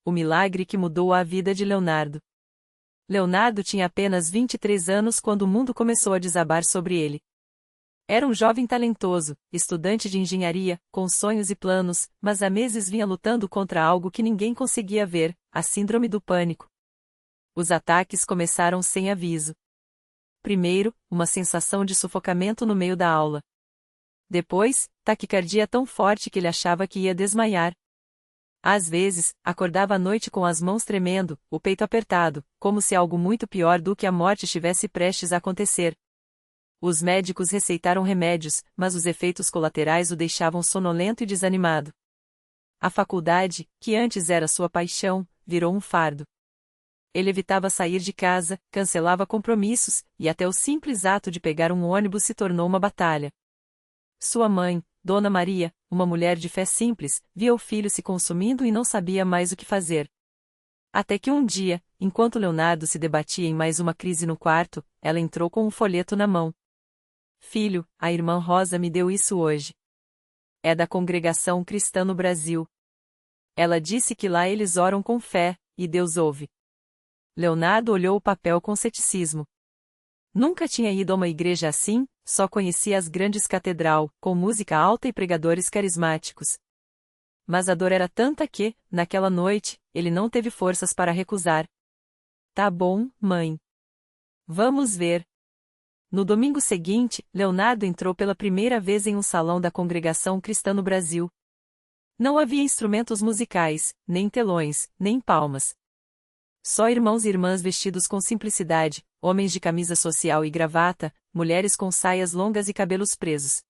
O milagre que mudou a vida de Leonardo. Leonardo tinha apenas 23 anos quando o mundo começou a desabar sobre ele. Era um jovem talentoso, estudante de engenharia, com sonhos e planos, mas há meses vinha lutando contra algo que ninguém conseguia ver, a síndrome do pânico. Os ataques começaram sem aviso. Primeiro, uma sensação de sufocamento no meio da aula. Depois, taquicardia tão forte que ele achava que ia desmaiar. Às vezes, acordava à noite com as mãos tremendo, o peito apertado, como se algo muito pior do que a morte estivesse prestes a acontecer. Os médicos receitaram remédios, mas os efeitos colaterais o deixavam sonolento e desanimado. A faculdade, que antes era sua paixão, virou um fardo. Ele evitava sair de casa, cancelava compromissos, e até o simples ato de pegar um ônibus se tornou uma batalha. Sua mãe, Dona Maria, uma mulher de fé simples, via o filho se consumindo e não sabia mais o que fazer. Até que um dia, enquanto Leonardo se debatia em mais uma crise no quarto, ela entrou com um folheto na mão. Filho, a irmã Rosa me deu isso hoje. É da Congregação Cristã no Brasil. Ela disse que lá eles oram com fé, e Deus ouve. Leonardo olhou o papel com ceticismo. Nunca tinha ido a uma igreja assim, só conhecia as grandes catedral, com música alta e pregadores carismáticos. Mas a dor era tanta que, naquela noite, ele não teve forças para recusar. Tá bom, mãe. Vamos ver. No domingo seguinte, Leonardo entrou pela primeira vez em um salão da Congregação Cristã no Brasil. Não havia instrumentos musicais, nem telões, nem palmas. Só irmãos e irmãs vestidos com simplicidade, homens de camisa social e gravata, mulheres com saias longas e cabelos presos.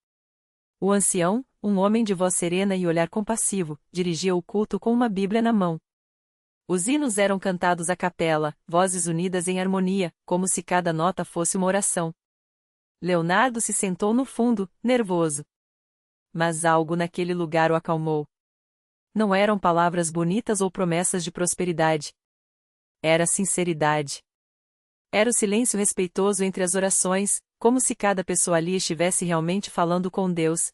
O ancião, um homem de voz serena e olhar compassivo, dirigia o culto com uma Bíblia na mão. Os hinos eram cantados a capela, vozes unidas em harmonia, como se cada nota fosse uma oração. Leonardo se sentou no fundo, nervoso. Mas algo naquele lugar o acalmou. Não eram palavras bonitas ou promessas de prosperidade. Era sinceridade. Era o silêncio respeitoso entre as orações, como se cada pessoa ali estivesse realmente falando com Deus.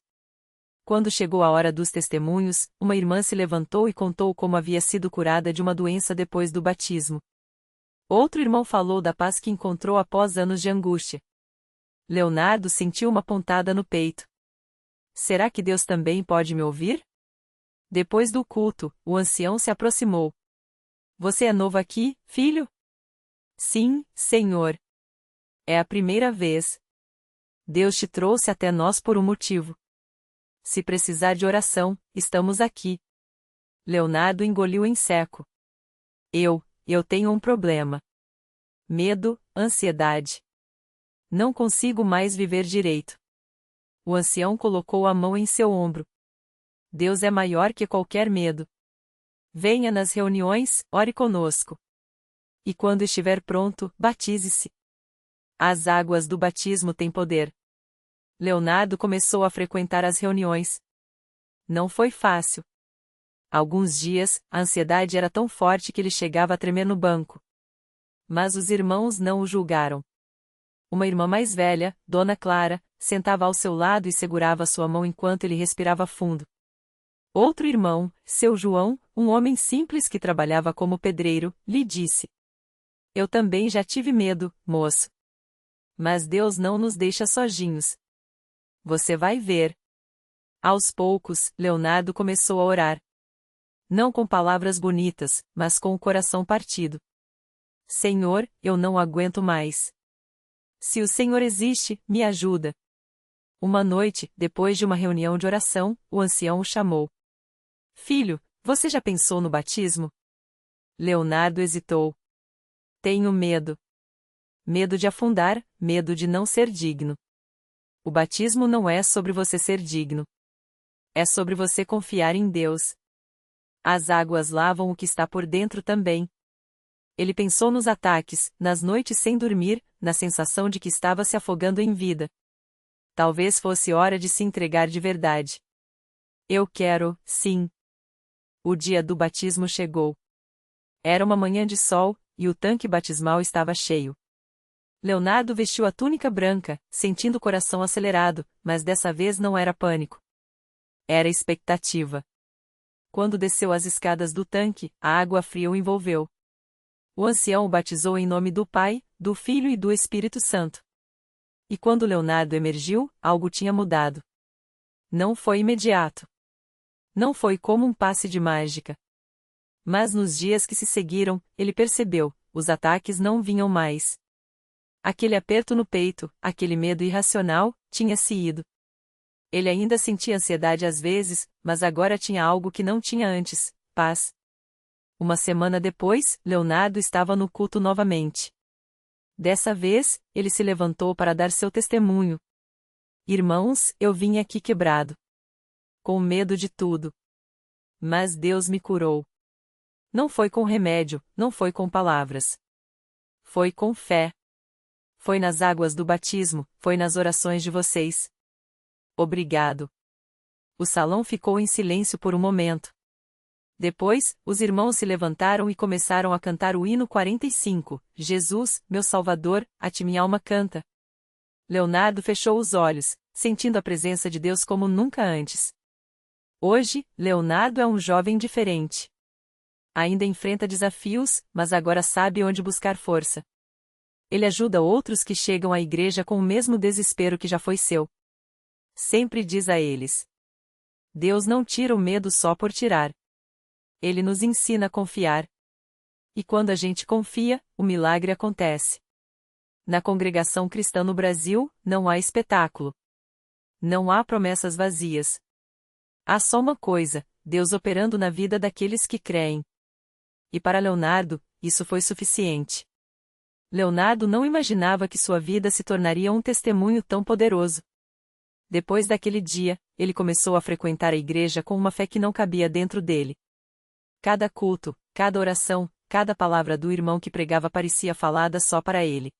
Quando chegou a hora dos testemunhos, uma irmã se levantou e contou como havia sido curada de uma doença depois do batismo. Outro irmão falou da paz que encontrou após anos de angústia. Leonardo sentiu uma pontada no peito. Será que Deus também pode me ouvir? Depois do culto, o ancião se aproximou. Você é novo aqui, filho? Sim, Senhor. É a primeira vez. Deus te trouxe até nós por um motivo. Se precisar de oração, estamos aqui. Leonardo engoliu em seco. Eu tenho um problema. Medo, ansiedade. Não consigo mais viver direito. O ancião colocou a mão em seu ombro. Deus é maior que qualquer medo. Venha nas reuniões, ore conosco. E quando estiver pronto, batize-se. As águas do batismo têm poder. Leonardo começou a frequentar as reuniões. Não foi fácil. Alguns dias, a ansiedade era tão forte que ele chegava a tremer no banco. Mas os irmãos não o julgaram. Uma irmã mais velha, Dona Clara, sentava ao seu lado e segurava sua mão enquanto ele respirava fundo. Outro irmão, seu João, um homem simples que trabalhava como pedreiro, lhe disse: Eu também já tive medo, moço. Mas Deus não nos deixa sozinhos. Você vai ver. Aos poucos, Leonardo começou a orar. Não com palavras bonitas, mas com o coração partido. Senhor, eu não aguento mais. Se o Senhor existe, me ajuda. Uma noite, depois de uma reunião de oração, o ancião o chamou. Filho, você já pensou no batismo? Leonardo hesitou. Tenho medo. Medo de afundar, medo de não ser digno. O batismo não é sobre você ser digno. É sobre você confiar em Deus. As águas lavam o que está por dentro também. Ele pensou nos ataques, nas noites sem dormir, na sensação de que estava se afogando em vida. Talvez fosse hora de se entregar de verdade. Eu quero, sim. O dia do batismo chegou. Era uma manhã de sol, e o tanque batismal estava cheio. Leonardo vestiu a túnica branca, sentindo o coração acelerado, mas dessa vez não era pânico. Era expectativa. Quando desceu as escadas do tanque, a água fria o envolveu. O ancião o batizou em nome do Pai, do Filho e do Espírito Santo. E quando Leonardo emergiu, algo tinha mudado. Não foi imediato. Não foi como um passe de mágica. Mas nos dias que se seguiram, ele percebeu, os ataques não vinham mais. Aquele aperto no peito, aquele medo irracional, tinha se ido. Ele ainda sentia ansiedade às vezes, mas agora tinha algo que não tinha antes: paz. Uma semana depois, Leonardo estava no culto novamente. Dessa vez, ele se levantou para dar seu testemunho. Irmãos, eu vim aqui quebrado. Com medo de tudo. Mas Deus me curou. Não foi com remédio, não foi com palavras. Foi com fé. Foi nas águas do batismo, foi nas orações de vocês. Obrigado. O salão ficou em silêncio por um momento. Depois, os irmãos se levantaram e começaram a cantar o hino 45, Jesus, meu Salvador, a ti minha alma canta. Leonardo fechou os olhos, sentindo a presença de Deus como nunca antes. Hoje, Leonardo é um jovem diferente. Ainda enfrenta desafios, mas agora sabe onde buscar força. Ele ajuda outros que chegam à igreja com o mesmo desespero que já foi seu. Sempre diz a eles: Deus não tira o medo só por tirar. Ele nos ensina a confiar. E quando a gente confia, o milagre acontece. Na congregação cristã no Brasil, não há espetáculo. Não há promessas vazias. Há só uma coisa: Deus operando na vida daqueles que creem. E para Leonardo, isso foi suficiente. Leonardo não imaginava que sua vida se tornaria um testemunho tão poderoso. Depois daquele dia, ele começou a frequentar a igreja com uma fé que não cabia dentro dele. Cada culto, cada oração, cada palavra do irmão que pregava parecia falada só para ele.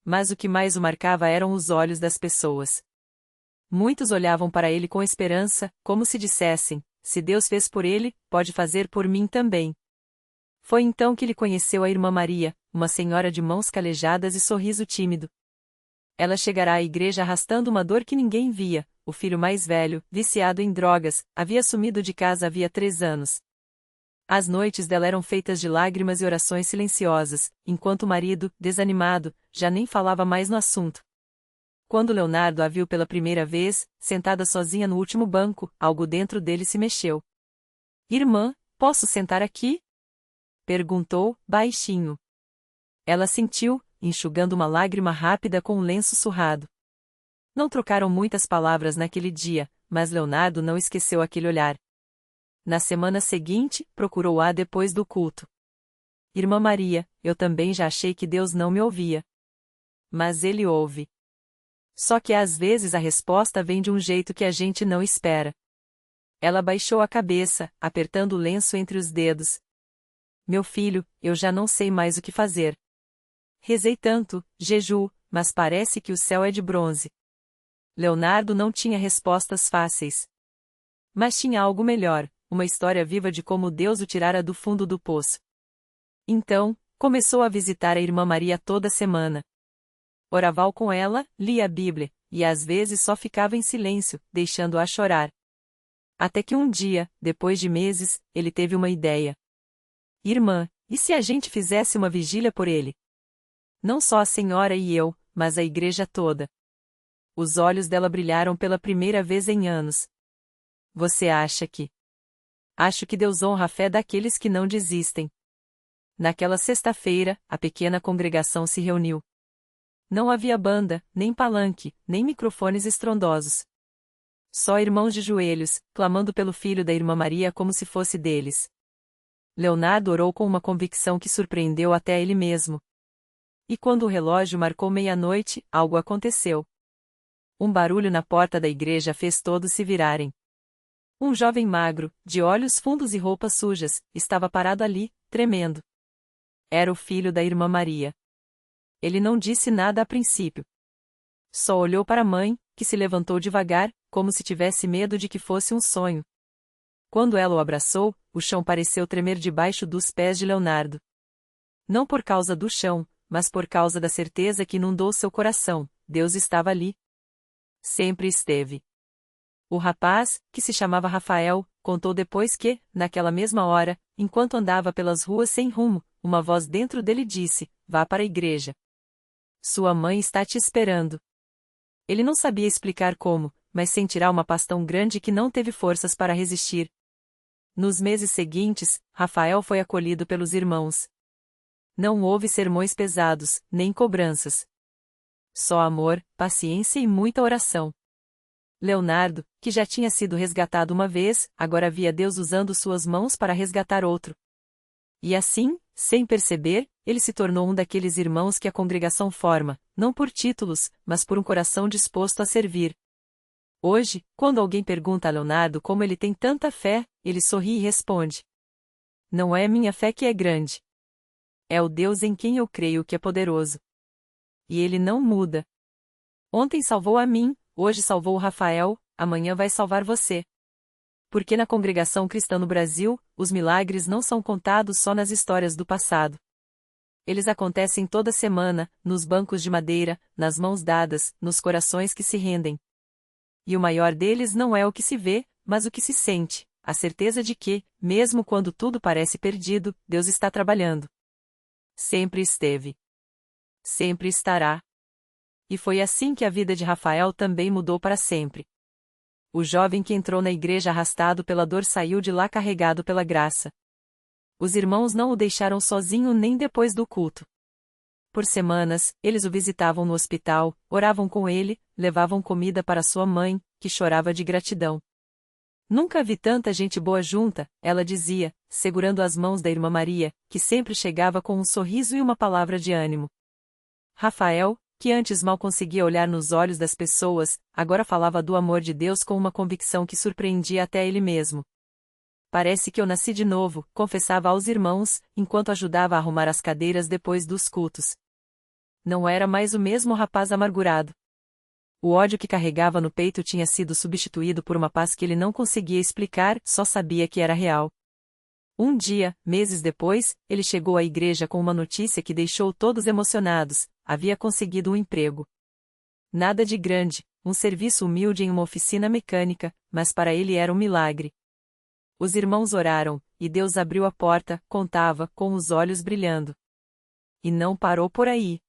Mas o que mais o marcava eram os olhos das pessoas. Muitos olhavam para ele com esperança, como se dissessem: se Deus fez por ele, pode fazer por mim também. Foi então que ele conheceu a irmã Maria, uma senhora de mãos calejadas e sorriso tímido. Ela chegará à igreja arrastando uma dor que ninguém via: o filho mais velho, viciado em drogas, havia sumido de casa havia 3 anos. As noites dela eram feitas de lágrimas e orações silenciosas, enquanto o marido, desanimado, já nem falava mais no assunto. Quando Leonardo a viu pela primeira vez, sentada sozinha no último banco, algo dentro dele se mexeu. Irmã, posso sentar aqui? Perguntou, baixinho. Ela sentiu, enxugando uma lágrima rápida com um lenço surrado. Não trocaram muitas palavras naquele dia, mas Leonardo não esqueceu aquele olhar. Na semana seguinte, procurou-a depois do culto. Irmã Maria, eu também já achei que Deus não me ouvia. Mas Ele ouve. Só que às vezes a resposta vem de um jeito que a gente não espera. Ela baixou a cabeça, apertando o lenço entre os dedos. Meu filho, eu já não sei mais o que fazer. Rezei tanto, jejuo, mas parece que o céu é de bronze. Leonardo não tinha respostas fáceis. Mas tinha algo melhor, uma história viva de como Deus o tirara do fundo do poço. Então, começou a visitar a irmã Maria toda semana. Orava com ela, lia a Bíblia, e às vezes só ficava em silêncio, deixando-a chorar. Até que um dia, depois de meses, ele teve uma ideia. Irmã, e se a gente fizesse uma vigília por ele? Não só a senhora e eu, mas a igreja toda. Os olhos dela brilharam pela primeira vez em anos. Você acha que? Acho que Deus honra a fé daqueles que não desistem. Naquela sexta-feira, a pequena congregação se reuniu. Não havia banda, nem palanque, nem microfones estrondosos. Só irmãos de joelhos, clamando pelo filho da irmã Maria como se fosse deles. Leonardo orou com uma convicção que surpreendeu até ele mesmo. E quando o relógio marcou meia-noite, algo aconteceu. Um barulho na porta da igreja fez todos se virarem. Um jovem magro, de olhos fundos e roupas sujas, estava parado ali, tremendo. Era o filho da irmã Maria. Ele não disse nada a princípio. Só olhou para a mãe, que se levantou devagar, como se tivesse medo de que fosse um sonho. Quando ela o abraçou, o chão pareceu tremer debaixo dos pés de Leonardo. Não por causa do chão, mas por causa da certeza que inundou seu coração: Deus estava ali. Sempre esteve. O rapaz, que se chamava Rafael, contou depois que, naquela mesma hora, enquanto andava pelas ruas sem rumo, uma voz dentro dele disse: "Vá para a igreja. Sua mãe está te esperando." Ele não sabia explicar como, mas sentirá uma paz tão grande que não teve forças para resistir. Nos meses seguintes, Rafael foi acolhido pelos irmãos. Não houve sermões pesados, nem cobranças. Só amor, paciência e muita oração. Leonardo, que já tinha sido resgatado uma vez, agora via Deus usando suas mãos para resgatar outro. E assim, sem perceber, ele se tornou um daqueles irmãos que a congregação forma, não por títulos, mas por um coração disposto a servir. Hoje, quando alguém pergunta a Leonardo como ele tem tanta fé, ele sorri e responde: "Não é minha fé que é grande. É o Deus em quem eu creio que é poderoso. E ele não muda. Ontem salvou a mim, hoje salvou o Rafael, amanhã vai salvar você." Porque na congregação cristã no Brasil, os milagres não são contados só nas histórias do passado. Eles acontecem toda semana, nos bancos de madeira, nas mãos dadas, nos corações que se rendem. E o maior deles não é o que se vê, mas o que se sente, a certeza de que, mesmo quando tudo parece perdido, Deus está trabalhando. Sempre esteve. Sempre estará. E foi assim que a vida de Rafael também mudou para sempre. O jovem que entrou na igreja arrastado pela dor saiu de lá carregado pela graça. Os irmãos não o deixaram sozinho nem depois do culto. Por semanas, eles o visitavam no hospital, oravam com ele, levavam comida para sua mãe, que chorava de gratidão. "Nunca vi tanta gente boa junta", ela dizia, segurando as mãos da irmã Maria, que sempre chegava com um sorriso e uma palavra de ânimo. Rafael, que antes mal conseguia olhar nos olhos das pessoas, agora falava do amor de Deus com uma convicção que surpreendia até ele mesmo. "Parece que eu nasci de novo", confessava aos irmãos, enquanto ajudava a arrumar as cadeiras depois dos cultos. Não era mais o mesmo rapaz amargurado. O ódio que carregava no peito tinha sido substituído por uma paz que ele não conseguia explicar, só sabia que era real. Um dia, meses depois, ele chegou à igreja com uma notícia que deixou todos emocionados: havia conseguido um emprego. Nada de grande, um serviço humilde em uma oficina mecânica, mas para ele era um milagre. Os irmãos oraram, e Deus abriu a porta, contava, com os olhos brilhando. E não parou por aí.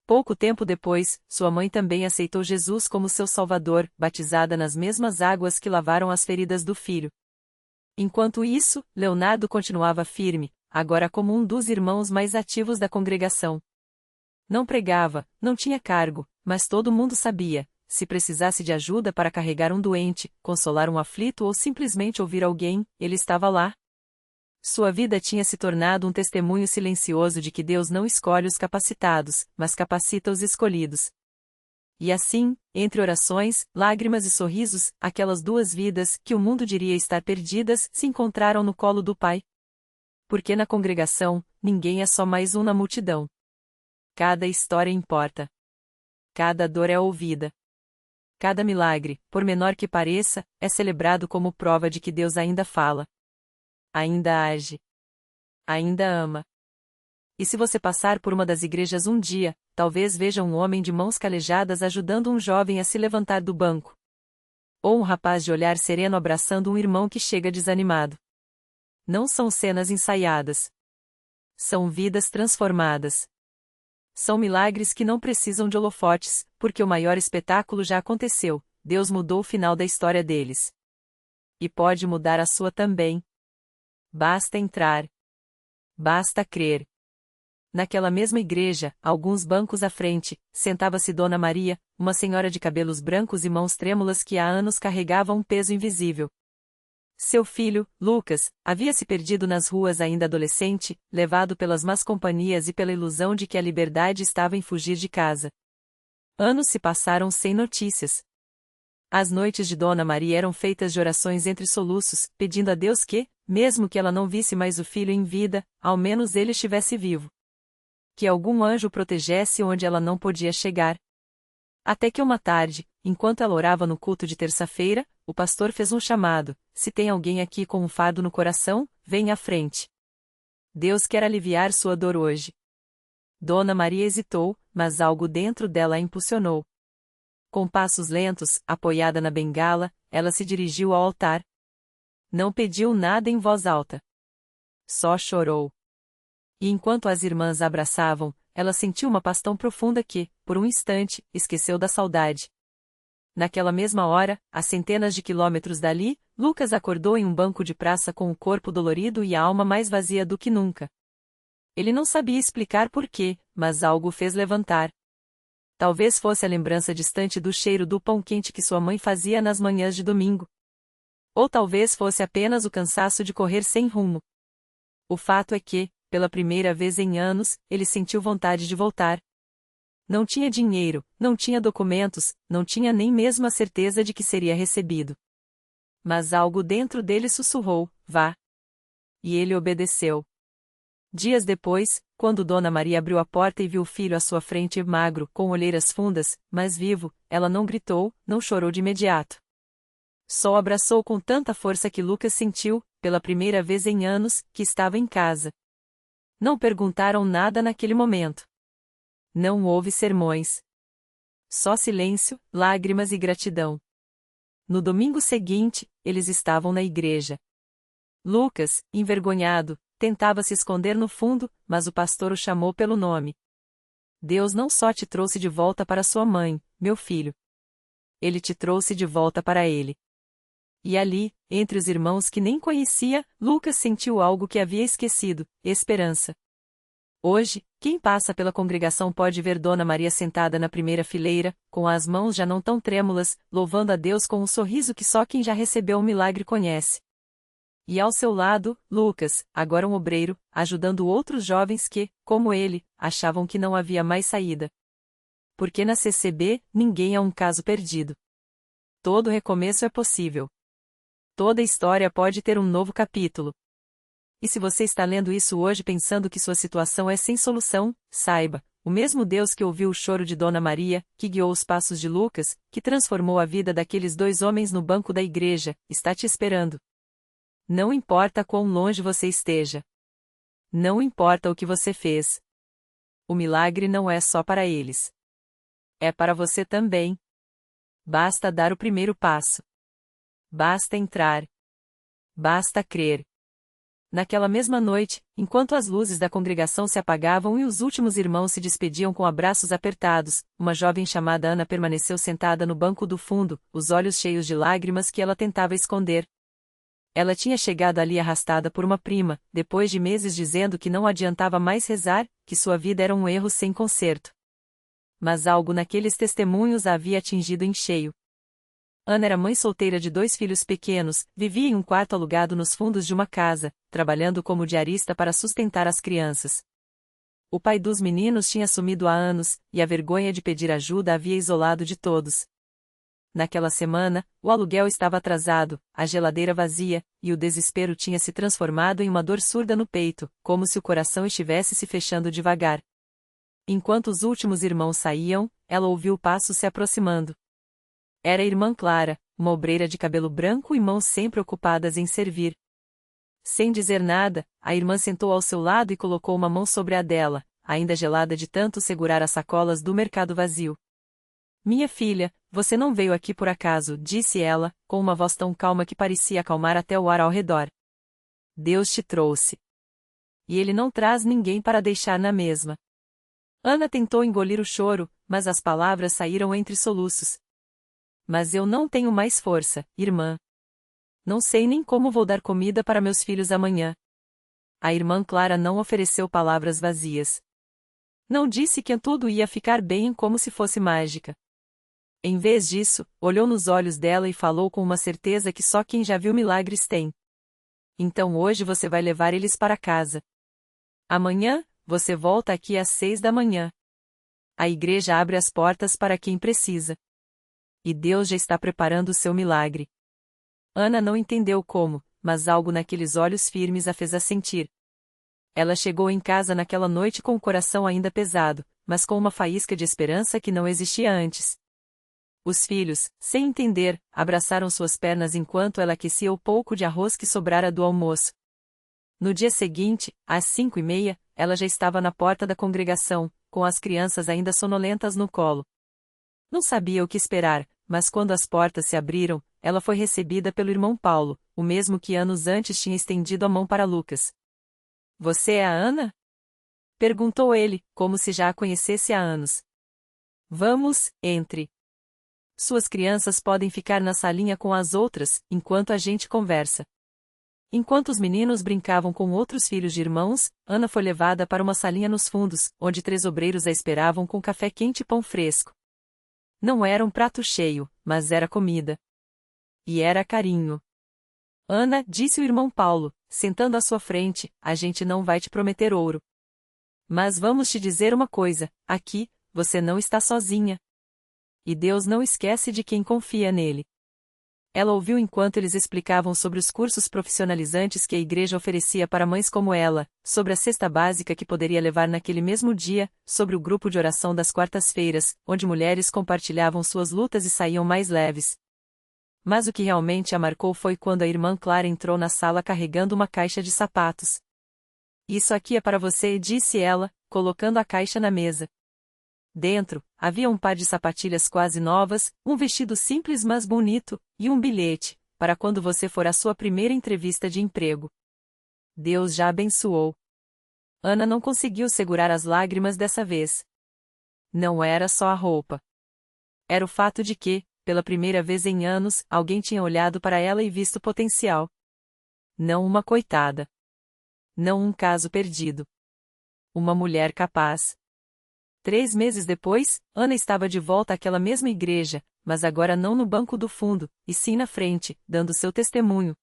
Pouco tempo depois, sua mãe também aceitou Jesus como seu Salvador, batizada nas mesmas águas que lavaram as feridas do filho. Enquanto isso, Leonardo continuava firme, agora como um dos irmãos mais ativos da congregação. Não pregava, não tinha cargo, mas todo mundo sabia: se precisasse de ajuda para carregar um doente, consolar um aflito ou simplesmente ouvir alguém, ele estava lá. Sua vida tinha se tornado um testemunho silencioso de que Deus não escolhe os capacitados, mas capacita os escolhidos. E assim, entre orações, lágrimas e sorrisos, aquelas duas vidas, que o mundo diria estar perdidas, se encontraram no colo do Pai. Porque na congregação, ninguém é só mais um na multidão. Cada história importa. Cada dor é ouvida. Cada milagre, por menor que pareça, é celebrado como prova de que Deus ainda fala. Ainda age. Ainda ama. E se você passar por uma das igrejas um dia, talvez veja um homem de mãos calejadas ajudando um jovem a se levantar do banco. Ou um rapaz de olhar sereno abraçando um irmão que chega desanimado. Não são cenas ensaiadas. São vidas transformadas. São milagres que não precisam de holofotes, porque o maior espetáculo já aconteceu: Deus mudou o final da história deles. E pode mudar a sua também. Basta entrar. Basta crer. Naquela mesma igreja, alguns bancos à frente, sentava-se Dona Maria, uma senhora de cabelos brancos e mãos trêmulas que há anos carregava um peso invisível. Seu filho, Lucas, havia se perdido nas ruas ainda adolescente, levado pelas más companhias e pela ilusão de que a liberdade estava em fugir de casa. Anos se passaram sem notícias. As noites de Dona Maria eram feitas de orações entre soluços, pedindo a Deus que, mesmo que ela não visse mais o filho em vida, ao menos ele estivesse vivo. Que algum anjo o protegesse onde ela não podia chegar. Até que uma tarde, enquanto ela orava no culto de terça-feira, o pastor fez um chamado: "Se tem alguém aqui com um fardo no coração, venha à frente. Deus quer aliviar sua dor hoje." Dona Maria hesitou, mas algo dentro dela a impulsionou. Com passos lentos, apoiada na bengala, ela se dirigiu ao altar. Não pediu nada em voz alta. Só chorou. E enquanto as irmãs a abraçavam, ela sentiu uma paz tão profunda que, por um instante, esqueceu da saudade. Naquela mesma hora, a centenas de quilômetros dali, Lucas acordou em um banco de praça com o corpo dolorido e a alma mais vazia do que nunca. Ele não sabia explicar por quê, mas algo o fez levantar. Talvez fosse a lembrança distante do cheiro do pão quente que sua mãe fazia nas manhãs de domingo. Ou talvez fosse apenas o cansaço de correr sem rumo. O fato é que, pela primeira vez em anos, ele sentiu vontade de voltar. Não tinha dinheiro, não tinha documentos, não tinha nem mesmo a certeza de que seria recebido. Mas algo dentro dele sussurrou: vá. E ele obedeceu. Dias depois, quando Dona Maria abriu a porta e viu o filho à sua frente magro, com olheiras fundas, mas vivo, ela não gritou, não chorou de imediato. Só o abraçou com tanta força que Lucas sentiu, pela primeira vez em anos, que estava em casa. Não perguntaram nada naquele momento. Não houve sermões. Só silêncio, lágrimas e gratidão. No domingo seguinte, eles estavam na igreja. Lucas, envergonhado, tentava se esconder no fundo, mas o pastor o chamou pelo nome. Deus não só te trouxe de volta para sua mãe, meu filho. Ele te trouxe de volta para ele. E ali, entre os irmãos que nem conhecia, Lucas sentiu algo que havia esquecido: esperança. Hoje, quem passa pela congregação pode ver Dona Maria sentada na primeira fileira, com as mãos já não tão trêmulas, louvando a Deus com um sorriso que só quem já recebeu um milagre conhece. E ao seu lado, Lucas, agora um obreiro, ajudando outros jovens que, como ele, achavam que não havia mais saída. Porque na CCB, ninguém é um caso perdido. Todo recomeço é possível. Toda história pode ter um novo capítulo. E se você está lendo isso hoje pensando que sua situação é sem solução, saiba, o mesmo Deus que ouviu o choro de Dona Maria, que guiou os passos de Lucas, que transformou a vida daqueles dois homens no banco da igreja, está te esperando. Não importa quão longe você esteja. Não importa o que você fez. O milagre não é só para eles. É para você também. Basta dar o primeiro passo. Basta entrar. Basta crer. Naquela mesma noite, enquanto as luzes da congregação se apagavam e os últimos irmãos se despediam com abraços apertados, uma jovem chamada Ana permaneceu sentada no banco do fundo, os olhos cheios de lágrimas que ela tentava esconder. Ela tinha chegado ali arrastada por uma prima, depois de meses dizendo que não adiantava mais rezar, que sua vida era um erro sem conserto. Mas algo naqueles testemunhos a havia atingido em cheio. Ana era mãe solteira de 2 filhos pequenos, vivia em um quarto alugado nos fundos de uma casa, trabalhando como diarista para sustentar as crianças. O pai dos meninos tinha sumido há anos, e a vergonha de pedir ajuda havia isolado de todos. Naquela semana, o aluguel estava atrasado, a geladeira vazia, e o desespero tinha se transformado em uma dor surda no peito, como se o coração estivesse se fechando devagar. Enquanto os últimos irmãos saíam, ela ouviu passos se aproximando. Era a irmã Clara, uma obreira de cabelo branco e mãos sempre ocupadas em servir. Sem dizer nada, a irmã sentou ao seu lado e colocou uma mão sobre a dela, ainda gelada de tanto segurar as sacolas do mercado vazio. Minha filha, você não veio aqui por acaso, disse ela, com uma voz tão calma que parecia acalmar até o ar ao redor. Deus te trouxe. E ele não traz ninguém para deixar na mesma. Ana tentou engolir o choro, mas as palavras saíram entre soluços. Mas eu não tenho mais força, irmã. Não sei nem como vou dar comida para meus filhos amanhã. A irmã Clara não ofereceu palavras vazias. Não disse que tudo ia ficar bem como se fosse mágica. Em vez disso, olhou nos olhos dela e falou com uma certeza que só quem já viu milagres tem. Então hoje você vai levar eles para casa. Amanhã, você volta aqui às 6 da manhã. A igreja abre as portas para quem precisa. E Deus já está preparando o seu milagre. Ana não entendeu como, mas algo naqueles olhos firmes a fez assentir. Ela chegou em casa naquela noite com o coração ainda pesado, mas com uma faísca de esperança que não existia antes. Os filhos, sem entender, abraçaram suas pernas enquanto ela aquecia o pouco de arroz que sobrara do almoço. No dia seguinte, às 5:30, ela já estava na porta da congregação, com as crianças ainda sonolentas no colo. Não sabia o que esperar, mas quando as portas se abriram, ela foi recebida pelo irmão Paulo, o mesmo que anos antes tinha estendido a mão para Lucas. Você é a Ana? Perguntou ele, como se já a conhecesse há anos. Vamos, entre. Suas crianças podem ficar na salinha com as outras, enquanto a gente conversa. Enquanto os meninos brincavam com outros filhos de irmãos, Ana foi levada para uma salinha nos fundos, onde 3 obreiros a esperavam com café quente e pão fresco. Não era um prato cheio, mas era comida. E era carinho. Ana, disse o irmão Paulo, sentando à sua frente, a gente não vai te prometer ouro. Mas vamos te dizer uma coisa, aqui, você não está sozinha. E Deus não esquece de quem confia nele. Ela ouviu enquanto eles explicavam sobre os cursos profissionalizantes que a igreja oferecia para mães como ela, sobre a cesta básica que poderia levar naquele mesmo dia, sobre o grupo de oração das quartas-feiras, onde mulheres compartilhavam suas lutas e saíam mais leves. Mas o que realmente a marcou foi quando a irmã Clara entrou na sala carregando uma caixa de sapatos. Isso aqui é para você, disse ela, colocando a caixa na mesa. Dentro, havia um par de sapatilhas quase novas, um vestido simples mas bonito, e um bilhete, para quando você for à sua primeira entrevista de emprego. Deus já abençoou. Ana não conseguiu segurar as lágrimas dessa vez. Não era só a roupa. Era o fato de que, pela primeira vez em anos, alguém tinha olhado para ela e visto potencial. Não uma coitada. Não um caso perdido. Uma mulher capaz. 3 meses depois, Ana estava de volta àquela mesma igreja, mas agora não no banco do fundo, e sim na frente, dando seu testemunho.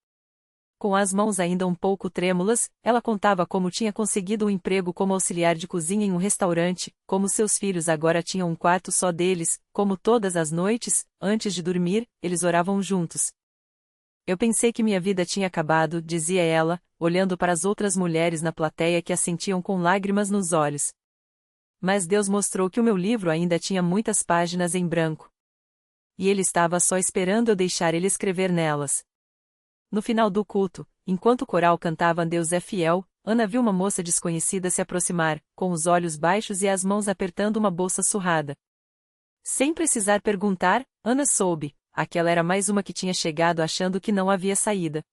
Com as mãos ainda um pouco trêmulas, ela contava como tinha conseguido um emprego como auxiliar de cozinha em um restaurante, como seus filhos agora tinham um quarto só deles, como todas as noites, antes de dormir, eles oravam juntos. Eu pensei que minha vida tinha acabado, dizia ela, olhando para as outras mulheres na plateia que a sentiam com lágrimas nos olhos. Mas Deus mostrou que o meu livro ainda tinha muitas páginas em branco. E Ele estava só esperando eu deixar Ele escrever nelas. No final do culto, enquanto o coral cantava Deus é fiel, Ana viu uma moça desconhecida se aproximar, com os olhos baixos e as mãos apertando uma bolsa surrada. Sem precisar perguntar, Ana soube, aquela era mais uma que tinha chegado achando que não havia saída.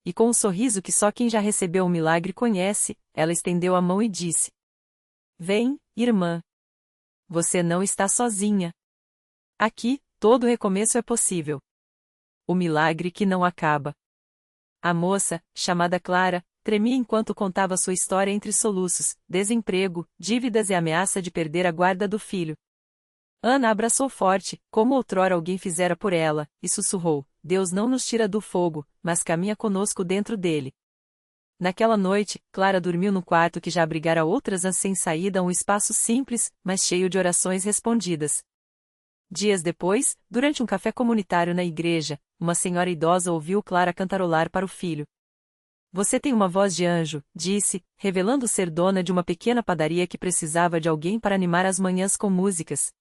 E com um sorriso que só quem já recebeu um milagre conhece, ela estendeu a mão e disse: Vem, irmã. Você não está sozinha. Aqui, todo recomeço é possível. O milagre que não acaba. A moça, chamada Clara, tremia enquanto contava sua história entre soluços, desemprego, dívidas e ameaça de perder a guarda do filho. Ana abraçou forte, como outrora alguém fizera por ela, e sussurrou: Deus não nos tira do fogo, mas caminha conosco dentro dele. Naquela noite, Clara dormiu no quarto que já abrigara outras sem saída, um espaço simples, mas cheio de orações respondidas. Dias depois, durante um café comunitário na igreja, uma senhora idosa ouviu Clara cantarolar para o filho. Você tem uma voz de anjo, disse, revelando ser dona de uma pequena padaria que precisava de alguém para animar as manhãs com músicas.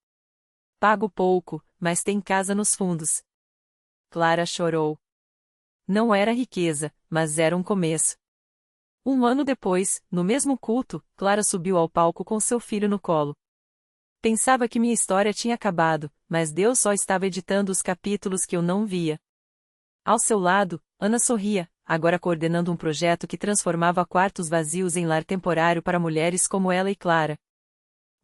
Pago pouco, mas tem casa nos fundos. Clara chorou. Não era riqueza, mas era um começo. 1 ano depois, no mesmo culto, Clara subiu ao palco com seu filho no colo. Pensava que minha história tinha acabado, mas Deus só estava editando os capítulos que eu não via. Ao seu lado, Ana sorria, agora coordenando um projeto que transformava quartos vazios em lar temporário para mulheres como ela e Clara.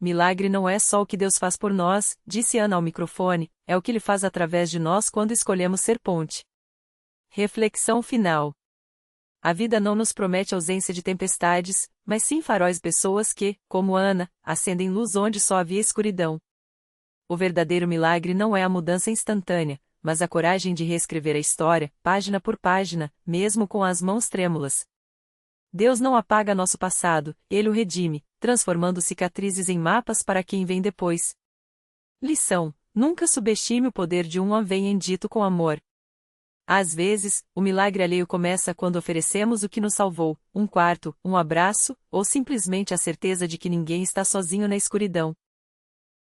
Milagre não é só o que Deus faz por nós, disse Ana ao microfone, é o que Ele faz através de nós quando escolhemos ser ponte. Reflexão final. A vida não nos promete ausência de tempestades, mas sim faróis, pessoas que, como Ana, acendem luz onde só havia escuridão. O verdadeiro milagre não é a mudança instantânea, mas a coragem de reescrever a história, página por página, mesmo com as mãos trêmulas. Deus não apaga nosso passado, Ele o redime, transformando cicatrizes em mapas para quem vem depois. Lição: nunca subestime o poder de um Amém dito com amor. Às vezes, o milagre alheio começa quando oferecemos o que nos salvou, um quarto, um abraço, ou simplesmente a certeza de que ninguém está sozinho na escuridão.